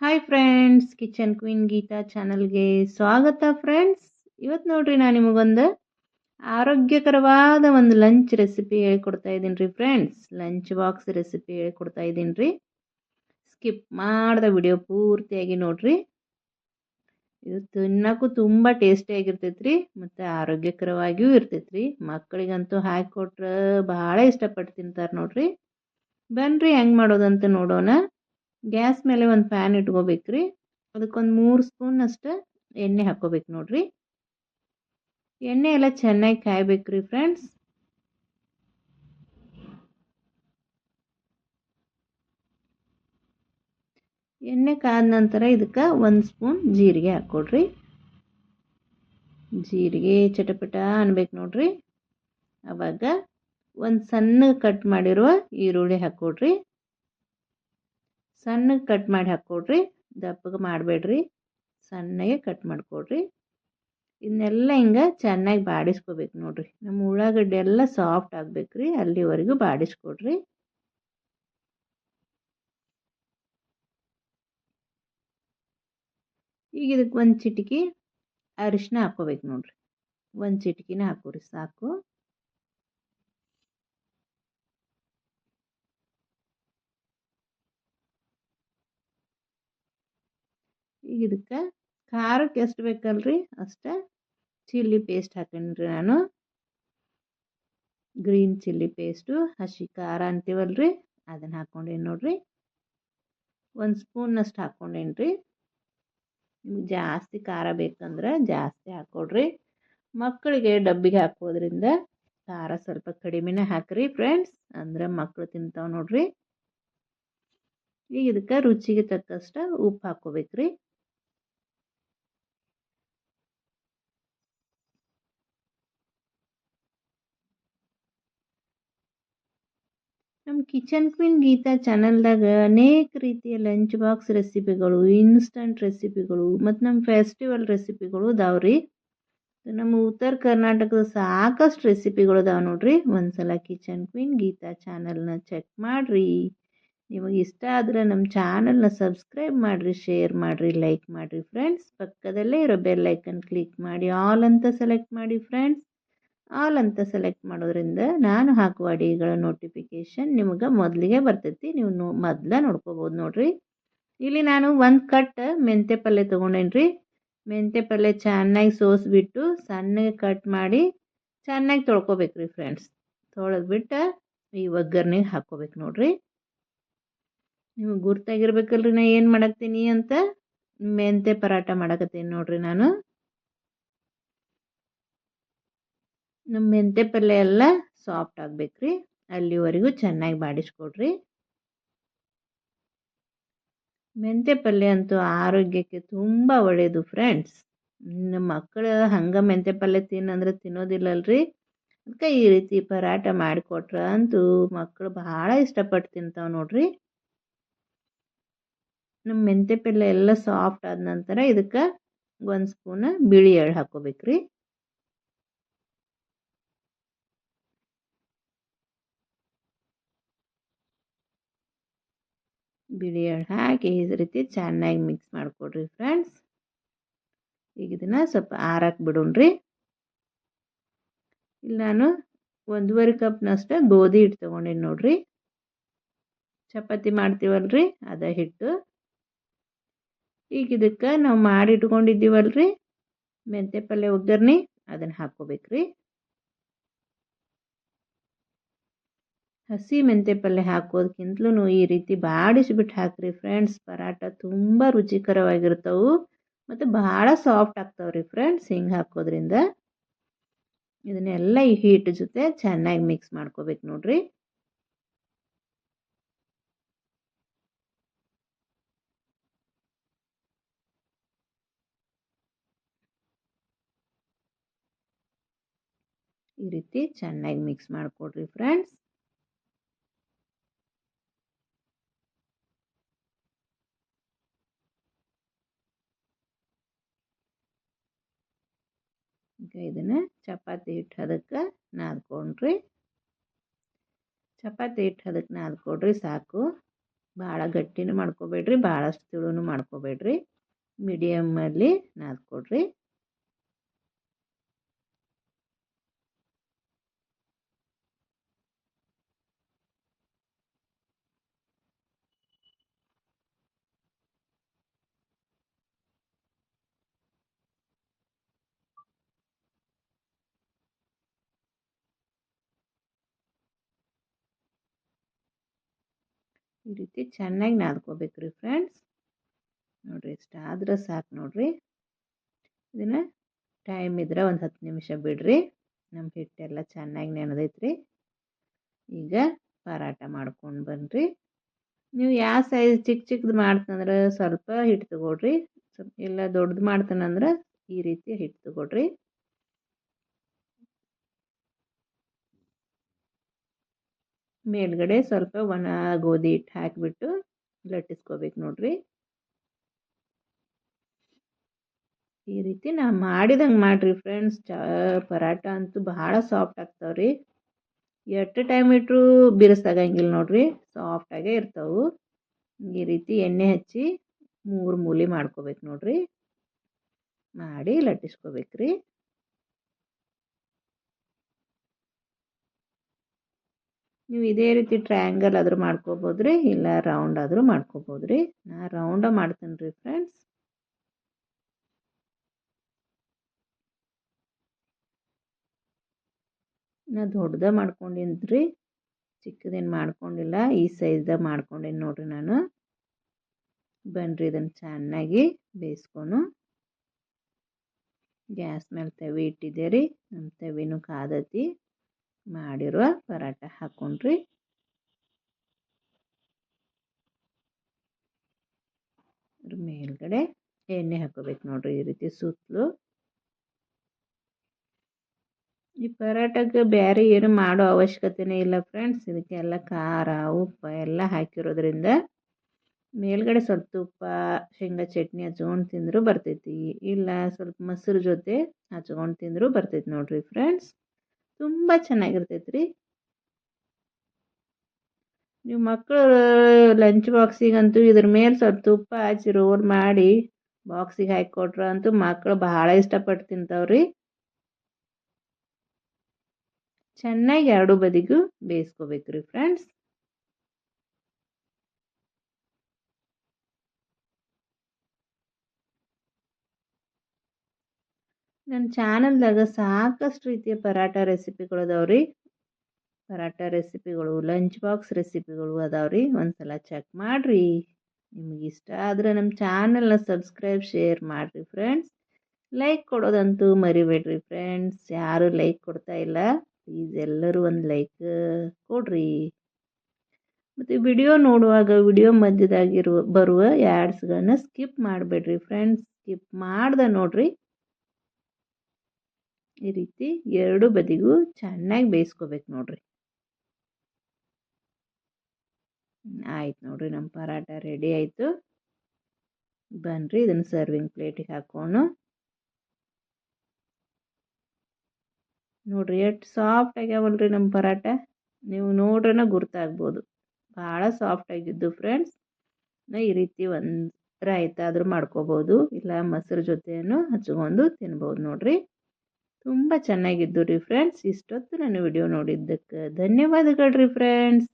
Hi friends, kitchen queen Geeta ಚಾನಲ್ಗೆ ಸ್ವಾಗತ friends. ಇವತ್ತು ನೋಡ್ರಿ ನಾನು ನಿಮಗೊಂದು ಆರೋಗ್ಯಕರವಾದ ಒಂದು ಲಂಚ್ ರೆಸಿಪಿ ಹೇಳ್ಕೊಡ್ತಾ ಇದ್ದೀನಿ ರೀ ಫ್ರೆಂಡ್ಸ್. ಲಂಚ್ ಬಾಕ್ಸ್ ರೆಸಿಪಿ ಹೇಳ್ಕೊಡ್ತಾ ಇದ್ದೀನಿ ರೀ. ಸ್ಕಿಪ್ ಮಾಡ್ದ ವಿಡಿಯೋ ಪೂರ್ತಿಯಾಗಿ ನೋಡ್ರಿ. ಇದು ತಿನ್ನೋಕ್ಕೂ ತುಂಬ ಟೇಸ್ಟಿಯಾಗಿರ್ತೈತೆ ರೀ, ಮತ್ತು ಆರೋಗ್ಯಕರವಾಗಿಯೂ ಇರ್ತೈತೆ ರೀ. ಮಕ್ಕಳಿಗಂತೂ ಹಾಕಿಕೊಟ್ರೆ ಭಾಳ ಇಷ್ಟಪಟ್ಟು ತಿಂತಾರೆ ನೋಡ್ರಿ. ಬನ್ನಿರಿ ಹೆಂಗೆ ಮಾಡೋದಂತ ನೋಡೋಣ. ಗ್ಯಾಸ್ ಮೇಲೆ ಒಂದು ಪ್ಯಾನ್ ಇಟ್ಕೋಬೇಕ್ರಿ. ಅದಕ್ಕೊಂದು 3 ಸ್ಪೂನ್ ಅಷ್ಟು ಎಣ್ಣೆ ಹಾಕ್ಕೋಬೇಕು ನೋಡ್ರಿ. ಎಣ್ಣೆ ಎಲ್ಲ ಚೆನ್ನಾಗಿ ಕಾಯ್ಬೇಕ್ರಿ ಫ್ರೆಂಡ್ಸ್. ಎಣ್ಣೆ ಕಾದ ನಂತರ ಇದಕ್ಕೆ 1 ಸ್ಪೂನ್ ಜೀರಿಗೆ ಹಾಕ್ಕೊಡ್ರಿ. ಜೀರಿಗೆ ಚಟಪಟ ಅನ್ಬೇಕು ನೋಡ್ರಿ. ಅವಾಗ ಒಂದು ಸಣ್ಣಗೆ ಕಟ್ ಮಾಡಿರುವ ಈರುಳ್ಳಿ ಹಾಕ್ಕೊಡ್ರಿ. ಸಣ್ಣಗೆ ಕಟ್ ಮಾಡಿ ಹಾಕ್ಕೊಡ್ರಿ, ದಪ್ಪಗೆ ಮಾಡಬೇಡ್ರಿ, ಸಣ್ಣಗೆ ಕಟ್ ಮಾಡಿಕೊಡ್ರಿ. ಇದನ್ನೆಲ್ಲ ಹಿಂಗೆ ಚೆನ್ನಾಗಿ ಬಾಡಿಸ್ಕೋಬೇಕು ನೋಡ್ರಿ. ನಮ್ಮ ಉಳ್ಳಾಗಡ್ಡೆ ಎಲ್ಲ ಸಾಫ್ಟ್ ಆಗ್ಬೇಕ್ರಿ, ಅಲ್ಲಿವರೆಗೂ ಬಾಡಿಸ್ಕೊಡ್ರಿ. ಈಗ ಇದಕ್ಕೆ ಒಂದು ಚಿಟಿಕೆ ಅರಿಶಿನ ಹಾಕ್ಕೋಬೇಕು ನೋಡ್ರಿ. ಒಂದು ಚಿಟಿಕಿನ ಹಾಕೋರಿ ಸಾಕು. ಈಗ ಇದಕ್ಕೆ ಖಾರಕ್ಕೆ ಎಷ್ಟು ಬೇಕಲ್ರಿ ಅಷ್ಟೇ ಚಿಲ್ಲಿ ಪೇಸ್ಟ್ ಹಾಕೊಂಡ್ರಿ. ನಾನು ಗ್ರೀನ್ ಚಿಲ್ಲಿ ಪೇಸ್ಟು, ಹಸಿ ಖಾರ ಅಂತೀವಲ್ರಿ, ಅದನ್ನು ಹಾಕ್ಕೊಂಡೇನಿ ನೋಡ್ರಿ. 1 ಸ್ಪೂನ್ನಷ್ಟು ಹಾಕ್ಕೊಂಡೇನಿ. ನಿಮ್ಗೆ ಜಾಸ್ತಿ ಖಾರ ಬೇಕಂದ್ರೆ ಜಾಸ್ತಿ ಹಾಕ್ಕೊಡ್ರಿ. ಮಕ್ಕಳಿಗೆ ಡಬ್ಬಿಗೆ ಹಾಕೋದ್ರಿಂದ ಖಾರ ಸ್ವಲ್ಪ ಕಡಿಮೆನೇ ಹಾಕ್ರಿ ಫ್ರೆಂಡ್ಸ್, ಅಂದ್ರೆ ಮಕ್ಕಳು ತಿಂತಾವೆ ನೋಡ್ರಿ. ಈಗ ಇದಕ್ಕೆ ರುಚಿಗೆ ತಕ್ಕಷ್ಟು ಉಪ್ಪು ಹಾಕ್ಕೋಬೇಕ್ರಿ. ನಮ್ಮ ಕಿಚನ್ ಕ್ವೀನ್ ಗೀತಾ ಚಾನಲ್ದಾಗ ಅನೇಕ ರೀತಿಯ ಲಂಚ್ ಬಾಕ್ಸ್ ರೆಸಿಪಿಗಳು, ಇನ್ಸ್ಟಂಟ್ ರೆಸಿಪಿಗಳು ಮತ್ತು ನಮ್ಮ ಫೆಸ್ಟಿವಲ್ ರೆಸಿಪಿಗಳು ಇದಾವ್ರಿ. ನಮ್ಮ ಉತ್ತರ ಕರ್ನಾಟಕದ ಸಾಕಷ್ಟು ರೆಸಿಪಿಗಳು ಇದಾವೆ ನೋಡ್ರಿ. ಒಂದ್ಸಲ ಕಿಚನ್ ಕ್ವೀನ್ ಗೀತಾ ಚಾನಲ್ನ ಚೆಕ್ ಮಾಡಿರಿ. ನಿಮಗೆ ಇಷ್ಟ ಆದರೆ ನಮ್ಮ ಚಾನಲ್ನ ಸಬ್ಸ್ಕ್ರೈಬ್ ಮಾಡಿರಿ, ಶೇರ್ ಮಾಡಿರಿ, ಲೈಕ್ ಮಾಡಿರಿ ಫ್ರೆಂಡ್ಸ್. ಪಕ್ಕದಲ್ಲೇ ಇರೋ ಬೆಲ್ ಐಕನ್ ಕ್ಲಿಕ್ ಮಾಡಿ ಆಲ್ ಅಂತ ಸೆಲೆಕ್ಟ್ ಮಾಡಿ ಫ್ರೆಂಡ್ಸ್. ಆಲ್ ಅಂತ ಸೆಲೆಕ್ಟ್ ಮಾಡೋದ್ರಿಂದ ನಾನು ಹಾಕುವ ಅಡಿಗೆಗಳ ನೋಟಿಫಿಕೇಷನ್ ನಿಮಗೆ ಮೊದಲಿಗೆ ಬರ್ತೈತಿ. ನೀವು ಮೊದಲೇ ನೋಡ್ಕೋಬೋದು ನೋಡ್ರಿ. ಇಲ್ಲಿ ನಾನು 1 ಕಟ್ ಮೆಂತ್ಯ ಪಲ್ಯ ತೊಗೊಂಡೇನ್ರಿ. ಮೆಂತ್ಯ ಪಲ್ಯ ಚೆನ್ನಾಗಿ ಸೋಸ್ಬಿಟ್ಟು ಸಣ್ಣಗೆ ಕಟ್ ಮಾಡಿ ಚೆನ್ನಾಗಿ ತೊಳ್ಕೊಬೇಕ್ರಿ ಫ್ರೆಂಡ್ಸ್. ತೊಳೆದ್ಬಿಟ್ಟು ಈ ಒಗ್ಗರಣೆಗೆ ಹಾಕ್ಕೋಬೇಕು ನೋಡ್ರಿ. ನಿಮಗೆ ಗುರ್ತಾಗಿರ್ಬೇಕಲ್ರಿ ನಾ ಏನು ಮಾಡಾಕ್ತೀನಿ ಅಂತ. ಮೆಂತ್ಯ ಪರಾಟ ಮಾಡಕತ್ತೀನಿ ನೋಡ್ರಿ ನಾನು. ನಮ್ಮ ಮೆಂತ್ಯ ಪಲ್ಯ ಎಲ್ಲ ಸಾಫ್ಟ್ ಆಗಬೇಕ್ರಿ, ಅಲ್ಲಿವರೆಗೂ ಚೆನ್ನಾಗಿ ಬಾಡಿಸ್ಕೊಡ್ರಿ. ಮೆಂತ್ಯ ಪಲ್ಯ ಅಂತೂ ಆರೋಗ್ಯಕ್ಕೆ ತುಂಬ ಒಳ್ಳೆಯದು ಫ್ರೆಂಡ್ಸ್. ನಮ್ಮ ಮಕ್ಕಳು ಹಂಗೆ ಮೆಂತ್ಯ ಪಲ್ಯ ತಿನ್ನಂದ್ರೆ ತಿನ್ನೋದಿಲ್ಲಲ್ರಿ. ಅದಕ್ಕೆ ಈ ರೀತಿ ಪರಾಟ ಮಾಡಿಕೊಟ್ರೆ ಅಂತೂ ಮಕ್ಕಳು ಭಾಳ ಇಷ್ಟಪಟ್ಟು ತಿಂತಾವೆ ನೋಡ್ರಿ. ನಮ್ಮ ಮೆಂತ್ಯ ಪಲ್ಯ ಎಲ್ಲ ಸಾಫ್ಟ್ ಆದ ನಂತರ ಇದಕ್ಕೆ 1 ಸ್ಪೂನ್ ಬಿಳಿ ಎಳ್ಳು ಹಾಕ್ಕೋಬೇಕ್ರಿ. ಬಿಳಿ ಎಳ್ಳು ಹಾಕಿ ಈ ರೀತಿ ಚೆನ್ನಾಗಿ ಮಿಕ್ಸ್ ಮಾಡಿಕೊಡ್ರಿ ಫ್ರೆಂಡ್ಸ್. ಈಗ ಇದನ್ನು ಸ್ವಲ್ಪ ಆರಕ್ಕೆ ಬಿಡೋಣ್ರಿ. ಇಲ್ಲಿ ನಾನು 1.5 ಕಪ್ನಷ್ಟು ಗೋಧಿ ಹಿಟ್ಟು ತೊಗೊಂಡೇನಿ ನೋಡ್ರಿ. ಚಪಾತಿ ಮಾಡ್ತೀವಲ್ರಿ ಅದ ಹಿಟ್ಟು. ಈಗ ಇದಕ್ಕೆ ನಾವು ಮಾಡಿ ಇಟ್ಕೊಂಡಿದ್ದೀವಲ್ರಿ ಮೆಂತ್ಯ ಪಲ್ಯ ಒಗ್ಗರಣೆ, ಅದನ್ನು ಹಾಕ್ಕೋಬೇಕ್ರಿ. ಹಸಿ ಮೆಂತ್ಯ ಪಲ್ಯ ಹಾಕೋದಕ್ಕಿಂತಲೂ ಈ ರೀತಿ ಬಾಡಿಸಿಬಿಟ್ಟು ಹಾಕ್ರಿ ಫ್ರೆಂಡ್ಸ್. ಪರಾಟ ತುಂಬ ರುಚಿಕರವಾಗಿರ್ತವೆ ಮತ್ತು ಭಾಳ ಸಾಫ್ಟ್ ಆಗ್ತಾವ್ರಿ ಫ್ರೆಂಡ್ಸ್ ಹಿಂಗೆ ಹಾಕೋದ್ರಿಂದ. ಇದನ್ನೆಲ್ಲ ಈ ಹಿಟ್ಟು ಜೊತೆ ಚೆನ್ನಾಗಿ ಮಿಕ್ಸ್ ಮಾಡ್ಕೋಬೇಕು ನೋಡ್ರಿ. ಈ ರೀತಿ ಚೆನ್ನಾಗಿ ಮಿಕ್ಸ್ ಮಾಡಿಕೊಡ್ರಿ ಫ್ರೆಂಡ್ಸ್. ಈಗ ಇದನ್ನು ಚಪಾತಿ ಹಿಟ್ಟು ಅದಕ್ಕೆ ನಾದ್ಕೊಂಡ್ರಿ. ಚಪಾತಿ ಹಿಟ್ಟು ಅದಕ್ಕೆ ನಾದ್ಕೊಡ್ರಿ ಸಾಕು. ಭಾಳ ಗಟ್ಟಿನೂ ಮಾಡ್ಕೋಬೇಡ್ರಿ, ಭಾಳಷ್ಟು ತೆಳುನೂ ಮಾಡ್ಕೋಬೇಡ್ರಿ, ಮೀಡಿಯಮ್ಮಲ್ಲಿ ನಾದ್ಕೊಡ್ರಿ. ಈ ರೀತಿ ಚೆನ್ನಾಗಿ ನಾದ್ಕೋಬೇಕ್ರಿ ಫ್ರೆಂಡ್ಸ್. ನೋಡಿರಿ ಇಷ್ಟಾದ್ರೆ ಸಾಕು ನೋಡಿರಿ. ಇದನ್ನು ಟೈಮ್ ಇದ್ರೆ ಒಂದು 10 ನಿಮಿಷ ಬಿಡ್ರಿ. ನಮ್ಮ ಹಿಟ್ಟೆಲ್ಲ ಚೆನ್ನಾಗಿ ನೆನೆದೈತ್ರಿ. ಈಗ ಪರಾಟ ಮಾಡ್ಕೊಂಡು ಬನ್ನಿರಿ. ನೀವು ಯಾವ ಸೈಜ್ ಚಿಕ್ಕದು ಮಾಡ್ತಂದ್ರೆ ಸ್ವಲ್ಪ ಹಿಟ್ಟು ತಗೊಳ್ರಿ, ಇಲ್ಲ ದೊಡ್ಡದು ಮಾಡ್ತಾನಂದ್ರೆ ಈ ರೀತಿ ಹಿಟ್ಟು ತಗೊಳ್ರಿ. ಮೇಲ್ಗಡೆ ಸ್ವಲ್ಪ ಒಣ ಗೋಧಿ ಹಿಟ್ಟು ಹಾಕಿಬಿಟ್ಟು ಲಟ್ಟಿಸ್ಕೋಬೇಕು ನೋಡ್ರಿ. ಈ ರೀತಿ ನಾ ಮಾಡಿದಂಗೆ ಮಾಡಿರಿ ಫ್ರೆಂಡ್ಸ್. ಪರಾಟ ಅಂತೂ ಭಾಳ ಸಾಫ್ಟ್ ಆಗ್ತಾವ್ರಿ. ಎಷ್ಟು ಟೈಮ್ ಇಟ್ಟರು ಬಿರುಸಾಗಂಗಿಲ್ಲ ನೋಡ್ರಿ, ಸಾಫ್ಟಾಗೇ ಇರ್ತಾವೆ. ಈ ರೀತಿ ಎಣ್ಣೆ ಹಚ್ಚಿ 3 ಮೂಲೆ ಮಾಡ್ಕೋಬೇಕು ನೋಡ್ರಿ, ಮಾಡಿ ಲಟ್ಟಿಸ್ಕೋಬೇಕ್ರಿ. ನೀವು ಇದೇ ರೀತಿ ಟ್ರಯಾಂಗಲ್ ಆದರೂ ಮಾಡ್ಕೋಬೋದ್ರಿ, ಇಲ್ಲ ರೌಂಡ್ ಆದರೂ ಮಾಡ್ಕೋಬೋದ್ರಿ. ನಾ ರೌಂಡ ಮಾಡ್ತೀನಿ ರೀ ಫ್ರೆಂಡ್ಸ್. ನಾ ದೊಡ್ಡದ ಮಾಡ್ಕೊಂಡಿನಿ ರೀ, ಚಿಕ್ಕದೇನು ಮಾಡ್ಕೊಂಡಿಲ್ಲ. ಈ ಸೈಜ್ದಾಗ ಮಾಡ್ಕೊಂಡೇನಿ ನೋಡ್ರಿ ನಾನು. ಬನ್ನಿರಿ ಇದನ್ನು ಚೆನ್ನಾಗಿ ಬೇಯಿಸ್ಕೊಂಡು. ಗ್ಯಾಸ್ ಮೇಲೆ ತವಿ ಇಟ್ಟಿದ್ದೆ ರೀ, ನಮ್ಮ ತವಿನೂ ಕಾದತಿ. ಮಾಡಿರುವ ಪರಾಟ ಹಾಕ್ಕೊಂಡ್ರಿ. ಅದ್ರ ಮೇಲ್ಗಡೆ ಎಣ್ಣೆ ಹಾಕೋಬೇಕು ನೋಡ್ರಿ, ಈ ರೀತಿ ಸುತ್ತಲೂ. ಈ ಪರಾಟಕ್ಕೆ ಬೇರೆ ಏನು ಮಾಡೋ ಅವಶ್ಯಕತೆನೇ ಇಲ್ಲ ಫ್ರೆಂಡ್ಸ್. ಇದಕ್ಕೆಲ್ಲ ಖಾರ ಉಪ್ಪು ಎಲ್ಲ ಹಾಕಿರೋದ್ರಿಂದ ಮೇಲ್ಗಡೆ ಸ್ವಲ್ಪ ತುಪ್ಪ ಶೇಂಗಾ ಚಟ್ನಿ ಹಚ್ಕೊಂಡು ತಿಂದರೂ ಬರ್ತೈತಿ, ಇಲ್ಲ ಸ್ವಲ್ಪ ಮೊಸರು ಜೊತೆ ಹಚ್ಕೊಂಡು ತಿಂದರೂ ಬರ್ತೈತಿ ನೋಡ್ರಿ ಫ್ರೆಂಡ್ಸ್. ತುಂಬ ಚೆನ್ನಾಗಿರ್ತೈತಿ ರೀ. ನೀವು ಮಕ್ಕಳು ಲಂಚ್ ಬಾಕ್ಸಿಗಂತೂ ಇದ್ರ ಮೇಲೆ ಸ್ವಲ್ಪ ತುಪ್ಪ ಹಚ್ಚಿ ರೋಲ್ ಮಾಡಿ ಬಾಕ್ಸಿಗೆ ಹಾಕಿಕೊಟ್ರೆ ಅಂತೂ ಮಕ್ಕಳು ಭಾಳ ಇಷ್ಟಪಟ್ಟು ತಿಂತಾವ್ರಿ. ಚೆನ್ನಾಗಿ ಎರಡು ಬದಿಗೂ ಬೇಯಿಸ್ಕೋಬೇಕ್ರಿ ಫ್ರೆಂಡ್ಸ್. ನನ್ನ ಚಾನಲ್ದಾಗ ಸಾಕಷ್ಟು ರೀತಿಯ ಪರಾಟ ರೆಸಿಪಿಗಳು ಅದಾವ್ರಿ. ಪರಾಟ ರೆಸಿಪಿಗಳು, ಲಂಚ್ ಬಾಕ್ಸ್ ರೆಸಿಪಿಗಳು ಅದಾವ್ರಿ. ಒಂದ್ಸಲ ಚೆಕ್ ಮಾಡಿರಿ. ನಿಮ್ಗೆ ಇಷ್ಟ ಆದರೆ ನಮ್ಮ ಚಾನಲ್ನ ಸಬ್ಸ್ಕ್ರೈಬ್ ಶೇರ್ ಮಾಡಿರಿ ಫ್ರೆಂಡ್ಸ್. ಲೈಕ್ ಕೊಡೋದಂತೂ ಮರಿಬೇಡ್ರಿ ಫ್ರೆಂಡ್ಸ್. ಯಾರು ಲೈಕ್ ಕೊಡ್ತಾ ಇಲ್ಲ, ಪ್ಲೀಸ್ ಎಲ್ಲರೂ ಒಂದು ಲೈಕ್ ಕೊಡ್ರಿ. ಮತ್ತು ವಿಡಿಯೋ ನೋಡುವಾಗ ವಿಡಿಯೋ ಬರುವ ಆ್ಯಡ್ಸ್ಗಳನ್ನ ಸ್ಕಿಪ್ ಮಾಡಬೇಡ್ರಿ ಫ್ರೆಂಡ್ಸ್. ಸ್ಕಿಪ್ ಮಾಡ್ದೆ ನೋಡ್ರಿ. ಈ ರೀತಿ ಎರಡು ಬದಿಗೂ ಚೆನ್ನಾಗಿ ಬೇಯಿಸ್ಕೋಬೇಕು ನೋಡ್ರಿ. ಆಯ್ತು ನೋಡ್ರಿ, ನಮ್ಮ ಪರಾಟ ರೆಡಿ ಆಯಿತು. ಬನ್ನಿರಿ ಇದನ್ನು ಸರ್ವಿಂಗ್ ಪ್ಲೇಟಿಗೆ ಹಾಕೋಣ. ನೋಡ್ರಿ ಎಷ್ಟು ಸಾಫ್ಟ್ ಆಗ್ಯಾವಲ್ರಿ ನಮ್ಮ ಪರಾಟ. ನೀವು ನೋಡ್ರನ ಗುರ್ತಾಗ್ಬೋದು, ಭಾಳ ಸಾಫ್ಟ್ ಆಗಿದ್ದು ಫ್ರೆಂಡ್ಸ್. ಈ ರೀತಿ ಒಂದು ರಾಯ್ತ ಆದರೂ ಮಾಡ್ಕೋಬೋದು, ಇಲ್ಲ ಮೊಸರು ಜೊತೆನೂ ಹಚ್ಕೊಂಡು ತಿನ್ಬೋದು ನೋಡ್ರಿ. ತುಂಬ ಚೆನ್ನಾಗಿದ್ದು ರೀ ಫ್ರೆಂಡ್ಸ್. ಇಷ್ಟೊತ್ತು ನಾನು ವಿಡಿಯೋ ನೋಡಿದ್ದಕ್ಕೆ ಧನ್ಯವಾದಗಳು ರೀ ಫ್ರೆಂಡ್ಸ್.